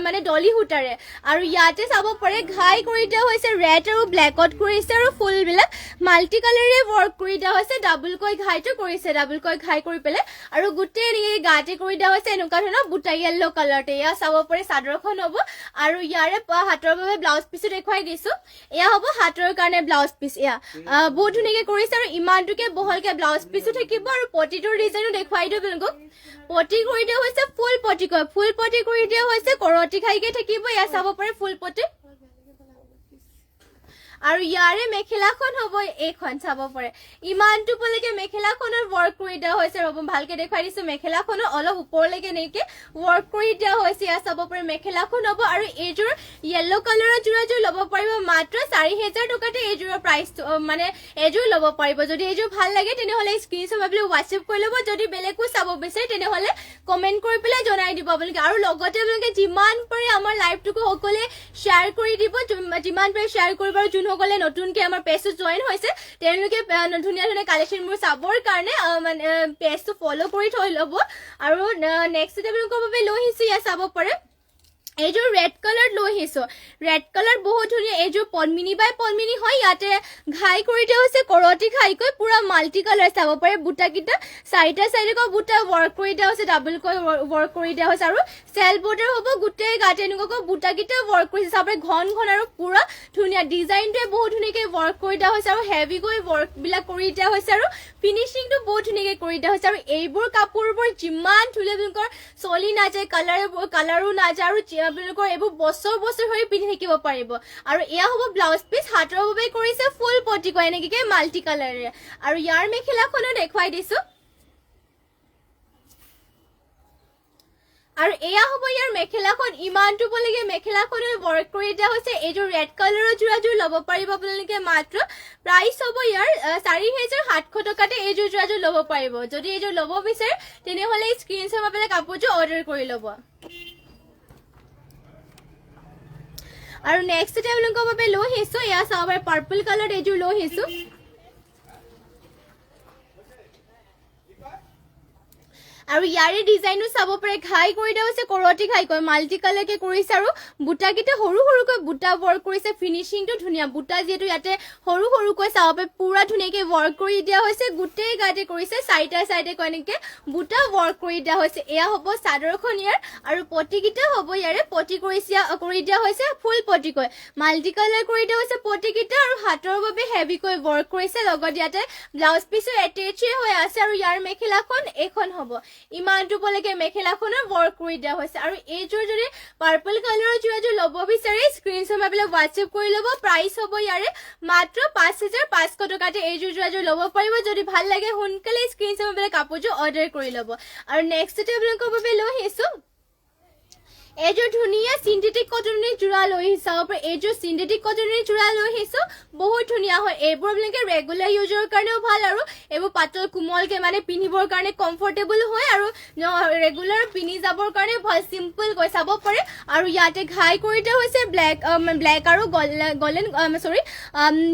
মানে ডলি সূতাৰে আৰু ইয়াতে চাব পাৰে ঘাই কৰি দিয়া হৈছে ৰেড আৰু ব্লেকত কৰিছে আৰু ফুলবিলাক মাল্টি কালাৰে ৱৰ্ক কৰি দিয়া হৈছে ডাবুলকৈ ঘাইটো কৰিছে ডাবুলকৈ ঘাই কৰি পেলাই আৰু গোটেই এনেকৈ গাতে কৰি দিয়া হৈছে এনেকুৱা ধৰণৰ বুটা য়েল্ল' কালাৰতে এয়া চাব পাৰে চাদৰখন হ'ব আৰু ইয়াৰে হাতৰ বাবে ব্লাউজ পিচো দেখুৱাই দিছোঁ এয়া হ'ব হাতৰ কাৰণে ব্লাউজ পিচ এয়া বহুত ধুনীয়াকৈ কৰিছে আৰু ইমানটোকে বহলকে ব্লাউজ পিচো থাকিব আৰু পটিটোৰ ডিজাইনো দেখুৱাই দিওঁ আপোনালোকক পটি কৰি দিয়া হৈছে ফুল পটি কৰি দিয়া হৈছে কৰতি ঘাইকে থাকিব এয়া চাব পাৰে ফুল পটি আৰু ইয়াৰে মেখেলাখন হ'ব এইখন চাব পাৰে ইমানটো বলৈকে মেখেলাখনৰ ৱৰ্ক কৰি দিয়া হৈছে ৰ'ব ভালকৈ দেখুৱাই দিছোঁ মেখেলাখনো অলপ ওপৰলৈকে এনেকৈ ৱৰ্ক কৰি দিয়া হৈছে এয়া চাব পাৰে মেখেলাখন হ'ব আৰু এইযোৰ য়েল্ল' কালাৰৰ যোৰাযোৰ ল'ব পাৰিব মাত্ৰ ৪,০০০ টকাতে এইযোৰৰ প্ৰাইচটো মানে এইযোৰ ল'ব পাৰিব যদি এইযোৰ ভাল লাগে তেনেহ'লে স্ক্ৰীনশ্বট মাৰি পেলাই হোৱাটছএপ কৰি ল'ব যদি বেলেগো চাব বিচাৰে তেনেহ'লে কমেণ্ট কৰি পেলাই জনাই দিব আপোনালোকে আৰু লগতে আপোনালোকে যিমান পাৰে আমাৰ লাইভটোকো সকলোৱে শ্বেয়াৰ কৰি দিব যিমান পাৰে শ্বেয়াৰ কৰিব আৰু যোনসকলে নতুনকৈ আমাৰ পেজটো জইন হৈছে তেওঁলোকে ধুনীয়া ধুনীয়া কালেকশ্যনবোৰ চাবৰ কাৰণে মানে পেজটো ফ'ল' কৰি থৈ ল'ব আৰু নেক্সটতে আপোনালোকৰ বাবে লৈ আহিছোঁ ইয়াত চাব পাৰে এইযোৰ ৰেড কালাৰ লৈ আহিছো ৰেড কালাৰ বহুত ধুনীয়া এইযোৰ পদ্মিনী বাই পদ্মিনী হয় ইয়াতে ঘাই কৰি দিয়া হৈছে কৰতি ঘাইকৈ পুৰা মাল্টি কালাৰ চাব পাৰে বুটাকিটা চাৰিটা চাৰিটা বুটা ৱৰ্ক কৰি দিয়া হৈছে ডাবল কৈ ৱৰ্ক কৰি দিয়া হৈছে আৰু সেল বৰ্ডাৰ হ'ব গোটেই গাতে এনেকুৱা বুটাকিটা ৱৰ্ক কৰিছে চাব পাৰে ঘন ঘন আৰু পুৰা ধুনীয়া ডিজাইনটোৱে বহুত ধুনীয়াকৈ ৱৰ্ক কৰি দিয়া হৈছে আৰু হেভি কৈ ৱৰ্ক বিলাক কৰি দিয়া হৈছে আৰু ফিনিশিংটো বহুত ধুনীয়াকৈ কৰি দিয়া হৈছে আৰু এইবোৰ কাপোৰবোৰ যিমান ধুনীয়া আপোনালোকৰ চলি নাযায় কালাৰো নাযায় আৰু আপোনালোকৰ এইবোৰ বছৰ বছৰ ধৰি পিন্ধি থাকিব পাৰিব আৰু এয়া হ'ব ব্লাউজ পিচ হাতৰ বাবে কৰিছে ফুল পটি কৈ এনেকৈ মাল্টি কালাৰেৰে আৰু ইয়াৰ মেখেলাখনো দেখুৱাই দিছো আৰু এয়া হ'ব ইয়াৰ মেখেলাখন ইমানটো বলেগে মেখেলাখনে ৱৰ্ক কৰি দিয়া হৈছে এইযোৰ ৰেড কালাৰৰ যোৰাযোৰ ল'ব পাৰিব আপোনালোকে মাত্ৰ প্ৰাইচ হ'ব ইয়াৰ 4700 টকাতে এইযোৰ যোৰাযোৰ ল'ব পাৰিব যদি এইযোৰ ল'ব বিচাৰে তেনেহ'লে স্ক্ৰীনশ্বট মাৰি পেলাই কাপোৰযোৰ অৰ্ডাৰ কৰি ল'ব আৰু নেক্সট টাইম আপোনালোকৰ বাবে লৈ আহিছো এয়া চাব পাৰে পাৰ্পল কালাৰ এইযোৰ লৈ আহিছো আৰু ইয়াৰে ডিজাইনো চাব পাৰে ঘাই কৰি দিয়া হৈছে কৰতি ঘাই কৈ মাল্টি কালাৰকে কৰিছে আৰু বুটাকিটা সৰু সৰুকৈ বুটা ৱৰ্ক কৰিছে ফিনিশিংটো ধুনীয়া বুটা যেটো ইয়াতে সৰু সৰুকৈ চাব পাৰে পুৰা ধুনীয়াকৈ ৱৰ্ক কৰি দিয়া হৈছে গোটেই গাতে কৰিছে চাইডে চাইডে কনেকে বুটা ৱৰ্ক কৰি দিয়া হৈছে এয়া হ'ব চাদৰখন ইয়াৰ আৰু পটিকিটা হ'ব ইয়াৰে পটি কৰি দিয়া হৈছে ফুল পটিকৈ মাল্টি কালাৰ কৰি দিয়া হৈছে পটিকিটা আৰু হাতৰ বাবে হেভিকৈ ৱৰ্ক কৰিছে লগত ইয়াতে ব্লাউজ পিছো এটেচে হৈ আছে আৰু ইয়াৰ মেখেলাখন এখন হ'ব ইমানটো বলেগে মেখেলাখনৰ ৱৰ্ক কৰি দিয়া হৈছে আৰু এইযোৰ যদি পাৰ্পল কালাৰৰ যোৰাযোৰ ল'ব বিচাৰে স্ক্ৰীনশ্বট মাৰি পেলাই হোৱাটছএপ কৰি ল'ব প্ৰাইচ হ'ব ইয়াৰে মাত্ৰ 5500 টকাতে এইযোৰ যোৰাযোৰ ল'ব পাৰিব যদি ভাল লাগে সোনকালে স্ক্ৰীনশ্বট মাৰি পেলাই কাপোৰযোৰ অৰ্ডাৰ কৰি ল'ব আৰু নেক্সট আপোনালোকৰ বাবে লৈ আহিছো এইযোৰ ধুনীয়া সিন্থেটিক কটনৰ যোৰা লৈ চাব পাৰে এইযোৰ সিন্থেটিক কটনৰ যোৰা লৈ আহিছো বহুত ধুনীয়া হয় এইবোৰ আপোনালোকে ৰেগুলাৰ ইউজৰ কাৰণেও ভাল আৰু এইবোৰ পাতল কোমলকে মানে পিন্ধিবৰ কাৰণে কমফৰ্টেবল হয় আৰু ৰেগুলাৰ পিন্ধি যাবৰ কাৰণে ভাল সিম্পল কৈ চাব পাৰে আৰু ইয়াতে ঘাই কৰি দিয়া হৈছে ব্লেক আৰু গল্ডেন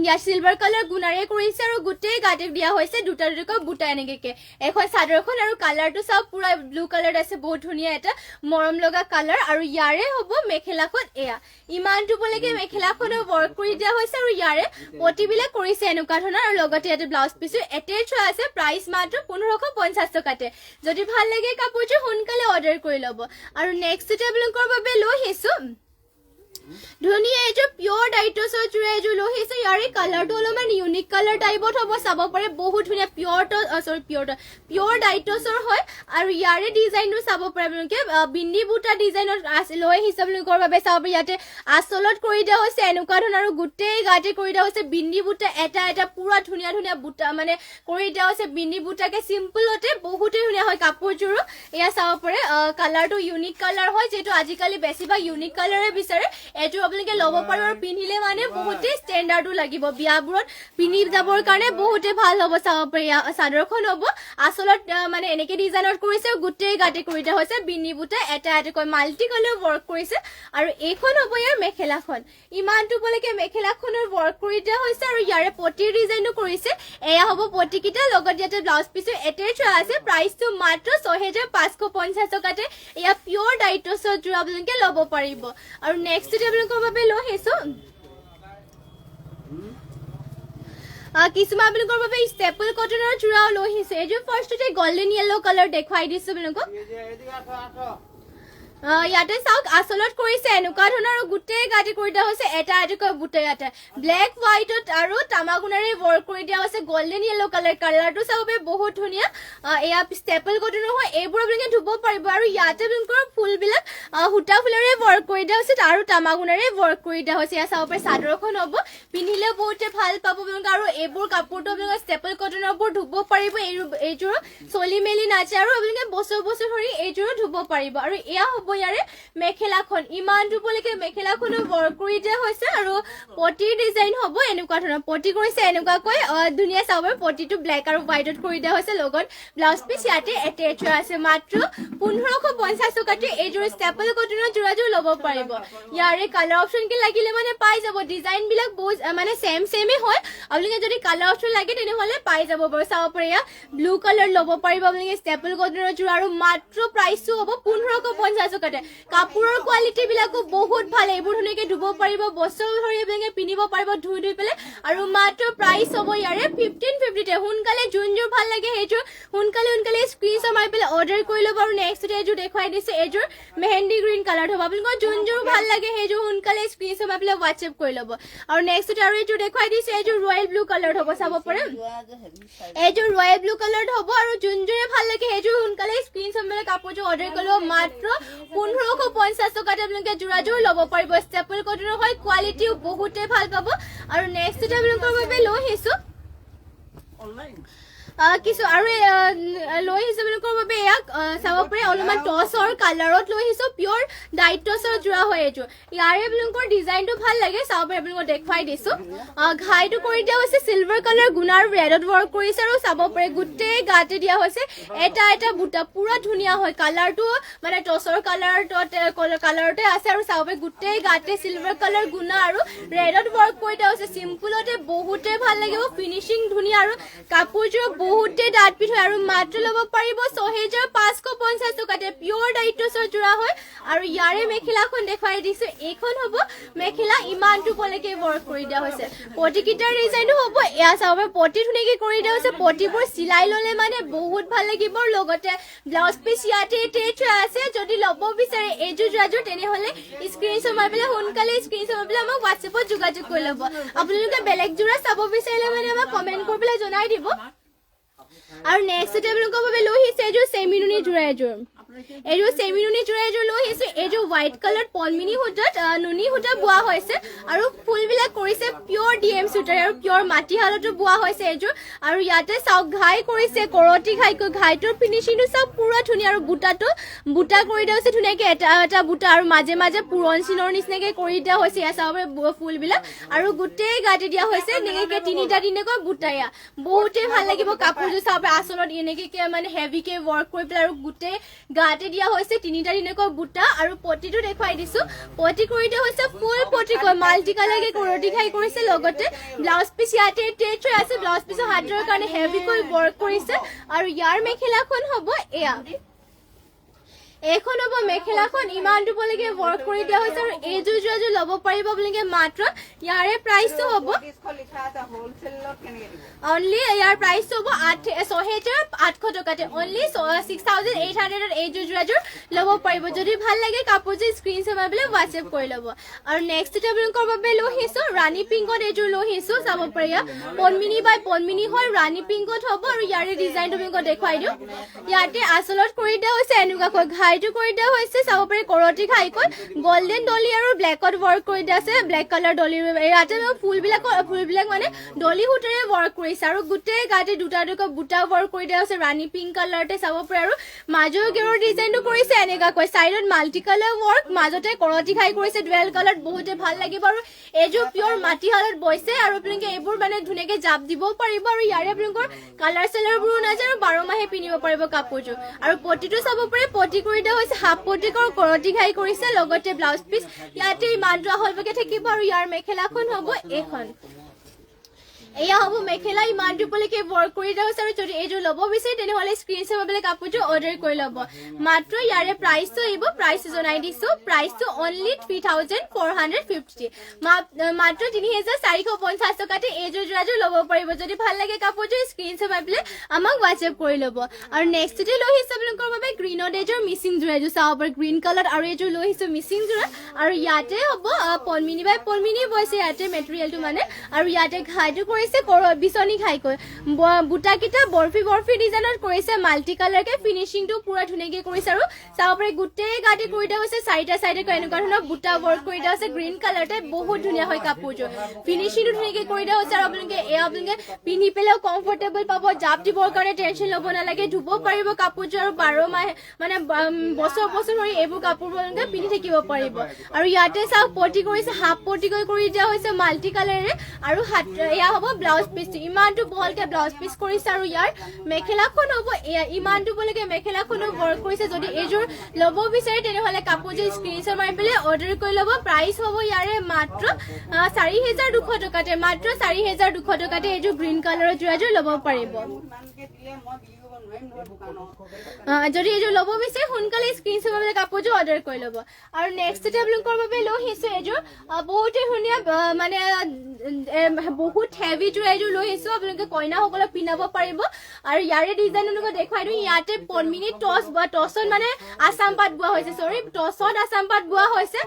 ইয়াৰ চিলভাৰ কালাৰ গুণাৰে কৰিছে আৰু গোটেই গাতে দিয়া হৈছে দুটা দুটাকৈ বুটা এনেকে এখন চাদৰখন আৰু কালাৰটো চাওক পুৰা ব্লু কালাৰ আছে বহুত ধুনীয়া এটা মৰম লগা কালাৰ আৰু ইয়াৰে হ'ব মেখেলাখন এয়া ইমানটো বলেগে মেখেলাখনৰ ৱৰ্ক কৰি দিয়া হৈছে আৰু ইয়াৰে পটিবিলাক কৰিছে এনেকুৱা ধৰণৰ আৰু লগতে ইয়াতে ব্লাউজ পিছো এটেচ হৈ আছে প্ৰাইচ মাত্ৰ 1550 টকাতে যদি ভাল লাগে কাপোৰযোৰ সোনকালে অৰ্ডাৰ কৰি ল'ব আৰু নেক্সট আপোনালোকৰ বাবে লৈ আহিছো ধুনীয়া এইযোৰ পিয়ৰ ডাইটছৰ যোৰা এইযোৰ লৈ আহিছো ইয়াৰে কালাৰটো অলপমান ইউনিক কালাৰ টাইপত হ'ব চাব পাৰে বহুত ধুনীয়া পিয়ৰ ডাইটছৰ হয় আৰু ইয়াৰে ডিজাইনটো চাব পাৰে আপোনালোকে বিন্দি বুটা ডিজাইনত লৈ আহিছে আপোনালোকৰ বাবে চাব পাৰে ইয়াতে আচলত কৰি দিয়া হৈছে এনেকুৱা ধৰণৰ আৰু গোটেই গাতে কৰি দিয়া হৈছে বিন্দি বুটা এটা এটা পুৰা ধুনীয়া ধুনীয়া বুটা মানে কৰি দিয়া হৈছে বিন্দি বুটাকে চিম্পলতে বহুতেই ধুনীয়া হয় কাপোৰযোৰো এয়া চাব পাৰে কালাৰটো ইউনিক কালাৰ হয় যেটো আজিকালি বেছিভাগ ইউনিক কালাৰে বিচাৰে এইটো আপোনালোকে ল'ব পাৰিব আৰু পিন্ধিলে মানে বহুতেই ষ্টেণ্ডাৰ্ডো লাগিব বিয়াবোৰত পিন্ধি যাবৰ কাৰণে বহুতেই ভাল হ'ব চাব পাৰি চাদৰখন হ'ব আচলত মানে এনেকে ডিজাইনত কৰিছে গোটেই গাতে কৰি দিয়া হৈছে বিন্দি বুটা এটা এটাকৈ মাল্টি কালাৰ ৱৰ্ক কৰিছে আৰু এইখন হ'ব ইয়াৰ মেখেলাখন ইমানটো বলেকে মেখেলাখনৰ ৱৰ্ক কৰি দিয়া হৈছে আৰু ইয়াৰে পটিৰ ডিজাইনো কৰিছে এয়া হ'ব পটিকিটা লগত ইয়াতে ব্লাউজ পিছো এটেচ হৈ আছে প্ৰাইচটো মাত্ৰ 6550 টকাতে এয়া পিয়ৰ ডাইটছৰ যোৰা আপোনালোকে ল'ব পাৰিব আৰু নেক্সট আপোনালোকৰ বাবে লৈ আহিছো কিছুমান আপোনালোকৰ বাবে ষ্টেপল কটনৰ যোৰা লৈ আহিছে এইযোৰ ফাৰ্ষ্টতে গল্ডেন য়েলো কালাৰ দেখুৱাই দিছো আপোনালোকক ইয়াতে চাওক আচলত কৰিছে এনেকুৱা ধৰণৰ আৰু গোটেই গাতে কৰি দিয়া হৈছে এটা এটাকৈ বুটা ইয়াতে ব্লেক হোৱাইটত আৰু তামাগুনাৰে ৱৰ্ক কৰি দিয়া হৈছে গল্ডেন য়েলো কালাৰটো চাব পাৰে বহুত ধুনীয়া এয়া ষ্টেপল কটনৰ হয় এইবোৰ আপোনালোকে ধুব পাৰিব আৰু ইয়াতে আপোনালোকৰ ফুলবিলাক সূতা ফুলেৰে ৱৰ্ক কৰি দিয়া হৈছে আৰু তামাগুনাৰে ৱৰ্ক কৰি দিয়া হৈছে এয়া চাব পাৰে চাদৰখন হ'ব পিন্ধিলেও বহুতে ভাল পাব আপোনালোকে আৰু এইবোৰ কাপোৰটো আপোনালোকে ষ্টেপল কটনৰ ওপৰত ধুব পাৰিব এইযোৰ চলি মেলি নাযায় আৰু আপোনালোকে বছৰ বছৰ ধৰি এইযোৰো ধুব পাৰিব আৰু এয়া হ'ব ইয়াৰে মেখেলাখন ইমান ধুবলৈকে মেখেলাখনো ৱৰ্ক কৰি দিয়া হৈছে আৰু পটিৰ ডিজাইন হ'ব এনেকুৱা ধৰণৰ পটি কৰিছে এনেকুৱাকৈ ধুনীয়া চাব পটিটো ব্লেক আৰু হোৱাইটত কৰি দিয়া হৈছে লগত ব্লাউজ পিচ ইয়াতে এটেচ হৈ আছে মাত্ৰ 1550 টকাতে এইযোৰ ষ্টেপল কটনৰ যোৰাযোৰ ল'ব পাৰিব ইয়াৰে কালাৰ অপশ্যন কি লাগিলে মানে পাই যাব ডিজাইন বিলাক বহুত মানে সেমে হয় আপোনালোকে যদি কালাৰ অপশ্যন লাগে তেনেহ'লে পাই যাব বাৰু চাব পাৰে ব্লু কালাৰ ল'ব পাৰিব আপোনালোকে ষ্টেপল কটনৰ যোৰা আৰু মাত্ৰ প্ৰাইচটো হ'ব 1550 টকাতে কাপোৰৰ কোৱালিটি বিলাকো বহুত ভাল এইবোৰ ধুনীয়াকে ধুব পাৰিব বছৰ ধৰি আপোনালোকে পিন্ধিব পাৰিব ধুই পেলাই আৰু মাত্ৰ প্ৰাইচ হ'ব ইয়াৰে 1550 সোনকালে যোনযোৰ ভাল লাগে সেইযোৰ সোনকালে স্ক্ৰীনশ্বট মাৰি পেলাই অৰ্ডাৰ কৰি ল'ব আৰু নেক্সট এইযোৰ দেখুৱাই দিছো এইযোৰ মেহেন্দি গ্ৰীণ কালাৰ হ'ব আপোনালোকৰ যোনযোৰ ভাল লাগে সেইযোৰ সোনকালে স্ক্ৰীনশ্বট মাৰি পেলাই হোৱাটছএপ কৰি ল'ব আৰু নেক্সট আৰু এইযোৰ দেখুৱাই দিছো এইযোৰ ৰয়েল ব্লু কালাৰ হ'ব চাব পাৰে এইযোৰ ৰয়েল ব্লু কালাৰ হ'ব আৰু যোনযোৰে ভাল লাগে সেইযোৰ সোনকালে স্ক্ৰীনশ্বট মাৰি কাপোৰযোৰ অৰ্ডাৰ কৰি ল'ব মাত্ৰ 1550 টকাতে আপোনালোকে যোৰাযোৰ ল'ব পাৰিব ষ্টেপল কটনৰ হয় কোৱালিটিও বহুতে ভাল পাব আৰু নেক্সট আপোনালোকৰ বাবে লৈ আহিছো কিছু আৰু লৈ আহিছো আপোনালোকৰ বাবে ইয়াক চাব পাৰে অলপমান টছৰ কালাৰত লৈ আহিছো পিয়ৰ ডাইট টছৰ যোৰা হয় এইযোৰ ইয়াৰে আপোনালোকৰ ডিজাইনটো ভাল লাগে চাব পাৰে আপোনালোকক দেখুৱাই দিছো ঘাইটো কৰি দিয়া হৈছে চিলভাৰ কালাৰ গুণাৰ ৰেডত ৱৰ্ক কৰিছে আৰু চাব পাৰে গোটেই গাতে দিয়া হৈছে এটা বুটা পুৰা ধুনীয়া হয় কালাৰটো মানে টছৰ কালাৰতে আছে আৰু চাব পাৰে গোটেই গাতে চিলভাৰ কালাৰ গুণা আৰু ৰেডত ৱৰ্ক কৰি দিয়া হৈছে চিম্পুলতে বহুতে ভাল লাগিব ফিনিচিং ধুনীয়া আৰু কাপোৰযোৰ বহুতে ডাঠ পিঠ হয় আৰু মাত্ৰ ল'ব পাৰিব 6550 টকাতে পিয়ৰ ডাইট টছৰ যোৰা হয় আৰু ইয়াৰে মেখেলাখন দেখুৱাই দিছো এইখন হ'ব মেখেলা ইমানটো পলৈকে ৱৰ্ক কৰি দিয়া হৈছে পটিকিটাৰ ডিজাইনটো হ'ব এয়া চাব পটি ধুনীয়াকে কৰি দিয়া হৈছে পটিবোৰ চিলাই ল'লে মানে বহুত ভাল লাগিব লগতে ব্লাউজ পিচ ইয়াতে এটেচ আছে যদি ল'ব বিচাৰে এইযোৰ যোৰাযোৰ তেনেহ'লে স্ক্ৰীনশ্বট মাৰি পেলাই সোনকালে স্ক্ৰীনশ্বট মাৰি পেলাই আমাক হোৱাটছএপত যোগাযোগ কৰি ল'ব আপোনালোকে বেলেগ যোৰা চাব বিচাৰিলে মানে আমাক কমেণ্ট কৰি পেলাই জনাই দিব আৰু নেক্সট আপোনালোকৰ বাবে লৈ আহিছে এইযোৰ চেমিনুনি যোৰা এইযোৰ চেমিনুনি যোৰা এইযোৰ লৈ আহিছে এইযোৰ হোৱাইট কালাৰ পলমিনি সূতাত নুনি সূতা বোৱা হৈছে আৰু ফুলবিলাক কৰিছে পিয়ৰ ডিএম সূতাৰ আৰু পিয়ৰ মাটিশালতো বোৱা হৈছে এইযোৰ আৰু ইয়াতে চাওক ঘাই কৰিছে কৰতি ঘাইটোৰ ফিনিচিংটো চাওক পুৰা ধুনীয়া আৰু বুটা কৰি দিয়া হৈছে ধুনীয়াকে এটা বুটা আৰু মাজে মাজে পুৰণ চিনৰ নিচিনাকে কৰি দিয়া হৈছে ইয়াত চাব ফুলবিলাক আৰু গোটেই গাতে দিয়া হৈছে এনেকে তিনিটা বুটা ইয়া বহুতেই ভাল লাগিব কাপোৰযোৰ চাব আচলত এনেকে মানে হেভিকে ৱৰ্ক কৰি পেলাই আৰু গোটেই গাতে দিয়া হৈছে তিনিটা বুটা আৰু পটিটো দেখুৱাই দিছো পটি কৰি দিয়া হৈছে ফুল পটি মাল্টি কালাৰকে কৰতি ঘাই কৰিছে লগতে ব্লাউজ পিচ ইয়াতে টেচ হৈ আছে ব্লাউজ পিচৰ হাতৰ কাৰণে হেভিকৈ ৱৰ্ক কৰিছে আৰু ইয়াৰ মেখেলাখন হ'ব এয়া এখন হ'ব মেখেলাখন ইমানটো পলৈকে ৱৰ্ক কৰি দিয়া হৈছে আৰু এইযোৰ যোৰাযোৰ ল'ব পাৰিব আপোনালোকে মাত্ৰ ইয়াৰে প্ৰাইচটো হ'ব অনলি ইয়াৰ প্ৰাইচটো হ'ব 6800 টকাতে অনলি 6800 এইযোৰ যোৰাযোৰ ল'ব পাৰিব যদি ভাল লাগে কাপোৰযোৰ স্ক্ৰীনশ্বট মাৰি পেলাই হোৱাটছএপ কৰি ল'ব আৰু নেক্সট আপোনালোকৰ বাবে লৈ আহিছো ৰাণী পিংকত এইযোৰ লৈ আহিছো চাব পাৰি পদ্মিনী বাই পদ্মিনী হয় ৰাণী পিংকত হ'ব আৰু ইয়াৰে ডিজাইনটো আপোনালোকক দেখুৱাই দিওঁ ইয়াতে আচলত কৰি দিয়া হৈছে এনেকুৱাকৈ ঘাইটো কৰি দিয়া হৈছে চাব পাৰি কৰতি ঘাইকৈ গোল্ডেন ডলি আৰু ব্লেকত ৱৰ্ক কৰি দিয়া আছে ব্লেক কালাৰ ডলি ইয়াতে ফুলবিলাক মানে ডলি সূতাৰে ৱৰ্ক কৰিছে আৰু গোটেই গাতে দুটা বুটা ৱৰ্ক কৰি দিয়া হৈছে ৰাণী পিংক কালাৰতে চাব পাৰি আৰু মাজৰ গেৰৰ ডিজাইনটো কৰিছে এনেকুৱাকৈ চাইডত মাল্টি কালাৰ ৱৰ্ক মাজতে কৰতি ঘাই কৰিছে ডুৱেল কালাৰ বহুতে ভাল লাগিব আৰু এইযোৰ পিয়ৰ মাটিশালত বৈছে আৰু আপোনালোকে এইবোৰ মানে ধুনীয়াকে জাপ দিবও পাৰিব আৰু ইয়াৰে আপোনালোকৰ কালাৰ চালাৰবোৰো নাযায় আৰু 12 মাহে পিন্ধিব পাৰিব কাপোৰযোৰ আৰু পটিটো চাব পাৰে পটি কৰি দিয়া হৈছে হাফ পটি কৰতি ঘাই কৰিছে লগতে ব্লাউজ পিচ ইয়াতে ইমানটো আহলভাগে থাকিব আৰু ইয়াৰ মেখেলাখন হ'ব এইখন এয়া হ'ব মেখেলা ইমানটো পলৈকে ৱৰ্ক কৰি দিয়া হৈছে আৰু যদি এইযোৰ ল'ব বিচাৰে তেনেহ'লে স্ক্ৰীনশ্বট মাৰি পেলাই কাপোৰযোৰ অৰ্ডাৰ কৰি ল'ব মাত্ৰ ইয়াৰে প্ৰাইচটো আহিব প্ৰাইচটো জনাই দিছো প্ৰাইচটো অনলি 3450 মাত্ৰ 3450 টকাতে এইযোৰ যোৰাযোৰ ল'ব পাৰিব যদি ভাল লাগে কাপোৰযোৰ স্ক্ৰীনশ্বট মাৰি পেলাই আমাক হোৱাটছএপ কৰি ল'ব আৰু নেক্সটতে লৈ আহিছো আপোনালোকৰ বাবে গ্ৰীণত এইযোৰ মিচিং যোৰা এইযোৰ চাব পাৰে গ্ৰীণ কালাৰ আৰু এইযোৰ লৈ আহিছো মিচিং যোৰা আৰু ইয়াতে হ'ব পদ্মিনী বাই পদ্মিনী বৈছে ইয়াতে মেটেৰিয়েলটো মানে আৰু ইয়াতে ঘাইটো কৰিছে বিচনী ঘাইকৈ বুটাকেইটা বৰফি ডিজাইনত কৰিছে মাল্টি কালাৰকে ফিনিচিংটো পুৰা ধুনীয়াকে কৰিছে আৰু চাব পাৰে গোটেই গাতে কৰি দিয়া হৈছে চাৰিটা এনেকুৱা ধৰণৰ বুটা ৱৰ্ক কৰি দিয়া হৈছে গ্ৰীণ কালাৰতে বহুত ধুনীয়া হয় কাপোৰযোৰ ফিনিচিংটো ধুনীয়াকে কৰি দিয়া হৈছে আৰু আপোনালোকে পিন্ধি পেলাইও কমফৰ্টেবল পাব জাপ দিবৰ কাৰণে টেনশ্যন ল'ব নালাগে ধুব পাৰিব কাপোৰযোৰ আৰু 12 মাহ মানে বছৰ ধৰি এইবোৰ কাপোৰবোৰ আপোনালোকে পিন্ধি থাকিব পাৰিব আৰু ইয়াতে চাওক পটি কৰিছে হাফ পটি কৰি দিয়া হৈছে মাল্টি কালাৰে আৰু এয়া হ'ব ব্লাউজ পিচ ইমানটো বহলকে ব্লাউজ পিচ কৰিছে আৰু ইয়াৰ মেখেলাখন হ'ব ইমানটো বলকে মেখেলাখনো ৱৰ্ক কৰিছে যদি এইযোৰ ল'ব বিচাৰে তেনেহ'লে কাপোৰযোৰ স্ক্ৰীনশ্বট মাৰি পেলাই অৰ্ডাৰ কৰি ল'ব প্ৰাইচ হ'ব ইয়াৰে মাত্ৰ 4200 টকাতে মাত্ৰ 4200 টকাতে এইযোৰ গ্ৰীণ কালাৰৰ যোৰাযোৰ ল'ব পাৰিব যদি এইযোৰ ল'ব বিচাৰে সোনকালে স্ক্ৰীনশ্বট মাৰি কাপোৰযোৰ অৰ্ডাৰ কৰি ল'ব আৰু নেক্সট আপোনালোকৰ বাবে লৈ আহিছোঁ এইযোৰ বহুতেই ধুনীয়া মানে বহুত হেভি যোৰ এইযোৰ লৈ আহিছোঁ আপোনালোকে কইনাসকলক পিন্ধাব পাৰিব আৰু ইয়াৰে ডিজাইন আপোনালোকক দেখুৱাই দিওঁ ইয়াতে পদ্মিনী টচ বা টচত মানে আছাম পাট বোৱা হৈছে টচত আছাম পাট বোৱা হৈছে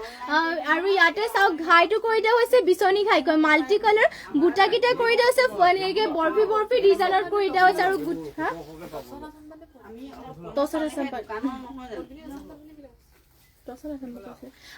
আৰু ইয়াতে চাওক ঘাইটো কৰি দিয়া হৈছে বিচনী ঘাই কয় মাল্টি কালাৰ বুটাকেইটা কৰি দিয়া হৈছে এনেকৈ বৰফি বৰফি ডিজাইনত কৰি দিয়া হৈছে আৰু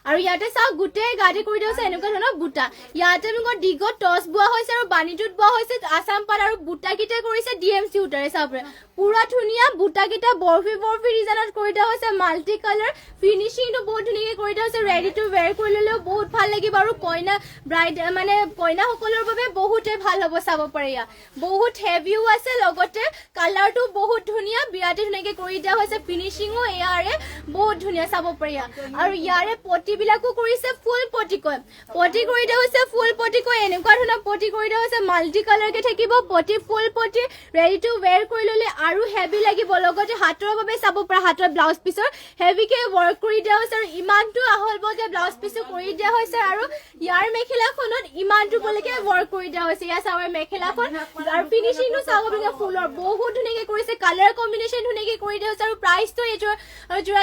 আৰু ইয়াতে চাওক গোটেই গাড়ী কৰি দিয়া হৈছে এনেকুৱা ধৰণৰ বুটা ইয়াতে আপোনালোকৰ দীঘত টচ বোৱা হৈছে আৰু বাণীটোত বোৱা হৈছে আছাম পাট আৰু বুটাকেইটা কৰিছে DMC উটাৰে চাওক পুৰা ধুনীয়া বুটাকেইটা বৰফি বৰফি ডিজাইনত কৰি দিয়া হৈছে মাল্টি কালাৰ ফিনিচিংটো বহুত ধুনীয়াকৈ কৰি দিয়া হৈছে ৰেডি টু ৱেৰ কৰি ল'লেও বহুত ভাল লাগিব আৰু কইনা ব্ৰাইড মানে কইনাসকলৰ বাবে বহুতেই ভাল হ'ব চাব পাৰে ইয়াত বহুত হেভিও আছে লগতে কালাৰটো বহুত ধুনীয়া বিৰাটে ধুনীয়াকৈ কৰি দিয়া হৈছে ফিনিচিঙো ইয়াৰে বহুত ধুনীয়া চাব পাৰে আৰু ইয়াৰে পটিবিলাকো কৰিছে ফুল পটিকৈ পটি কৰি দিয়া হৈছে ফুল পটিকৈ এনেকুৱা ধৰণৰ পটি কৰি দিয়া হৈছে মাল্টি কালাৰকে থাকিব পটি ফুল পটি ৰেডি টু ৱেৰ কৰি ল'লে আৰু হেভি লাগিব লগতে হাতৰ বাবে চাব পৰা হাতৰ ব্লাউজ পিছৰ হেভিকে ৱৰ্ক কৰি দিয়া হৈছে আৰু ইমানটো আহল বহলকে ব্লাউজ পিছো কৰি দিয়া হৈছে আৰু ইয়াৰ মেখেলাখনত ইমানটো বলৈকে ৱৰ্ক কৰি দিয়া হৈছে ইয়াৰ চাবৰ মেখেলাখন আৰু ফিনিচিংটো চাব আপোনালোকে ফুলৰ বহুত ধুনীয়াকৈ কৰিছে কালাৰ কম্বিনেশ্যন ধুনীয়াকৈ কৰি দিয়া হৈছে আৰু প্ৰাইচটো এইযোৰ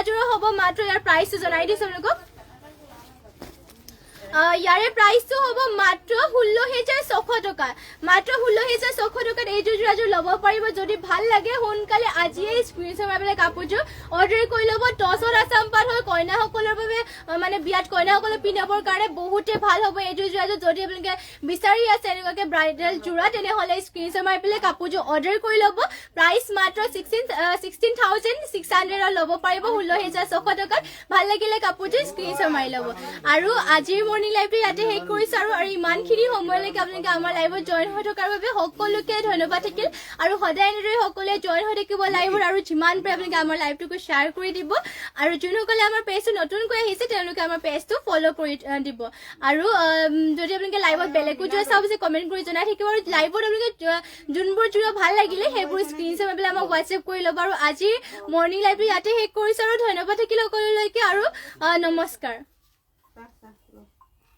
যোৰা হ'ব মাত্ৰ ইয়াৰ প্ৰাইচটো জনাই দিছোঁ আপোনালোকক ইয়াৰে প্ৰাইচটো হ'ব মাত্ৰ 16,600 টকা মাত্ৰ 16,600 টকাত এইযোৰ যোৰাযোৰ ল'ব পাৰিব যদি ভাল লাগে সোনকালে আজিয়ে স্ক্ৰীনশ্বট মাৰি পেলাই কাপোৰযোৰ অৰ্ডাৰ কৰি ল'ব টচত আছাম পাট হয় কইনাসকলৰ বাবে মানে বিয়াত কইনাসকলে পিন্ধাবৰ কাৰণে বহুতেই ভাল হ'ব এইযোৰ যোৰাযোৰ যদি আপোনালোকে বিচাৰি আছে এনেকুৱাকৈ ব্ৰাইডেল যোৰা তেনেহ'লে স্ক্ৰীনশ্বট মাৰি পেলাই কাপোৰযোৰ অৰ্ডাৰ কৰি ল'ব প্ৰাইচ মাত্ৰ 16,600 ল'ব পাৰিব 16,600 টকাত ভাল লাগিলে কাপোৰযোৰ স্ক্ৰীনশ্বট মাৰি ল'ব আৰু আজিৰ মৰ্ণিং লাইভটো ইয়াতে শেষ কৰিছোঁ আৰু ইমানখিনি সময়লৈকে আপোনালোকে আমাৰ লাইভত জইন হৈ থকাৰ বাবে সকলোকে ধন্যবাদ থাকিল আৰু সদায় এনেদৰে সকলোৱে জইন হৈ থাকিব লাইভত আৰু যিমান পাৰে আপোনালোকে আমাৰ লাইভটোকো শ্বেয়াৰ কৰি দিব আৰু যোনসকলে আমাৰ পেজটো নতুনকৈ আহিছে তেওঁলোকে আমাৰ পেজটো ফ'ল' কৰি দিব আৰু যদি আপোনালোকে লাইভত বেলেগো যোৱা চাব যে কমেণ্ট কৰি জনাই থাকিব আৰু লাইভত আপোনালোকে যোনবোৰ যোৰা ভাল লাগিলে সেইবোৰ স্ক্ৰীনশ্বট মাৰি পেলাই আমাক হোৱাটছএপ কৰি ল'ব আৰু আজিৰ মৰ্ণিং লাইভটো ইয়াতে শেষ কৰিছোঁ আৰু ধন্যবাদ থাকিল সকলোলৈকে আৰু নমস্কাৰ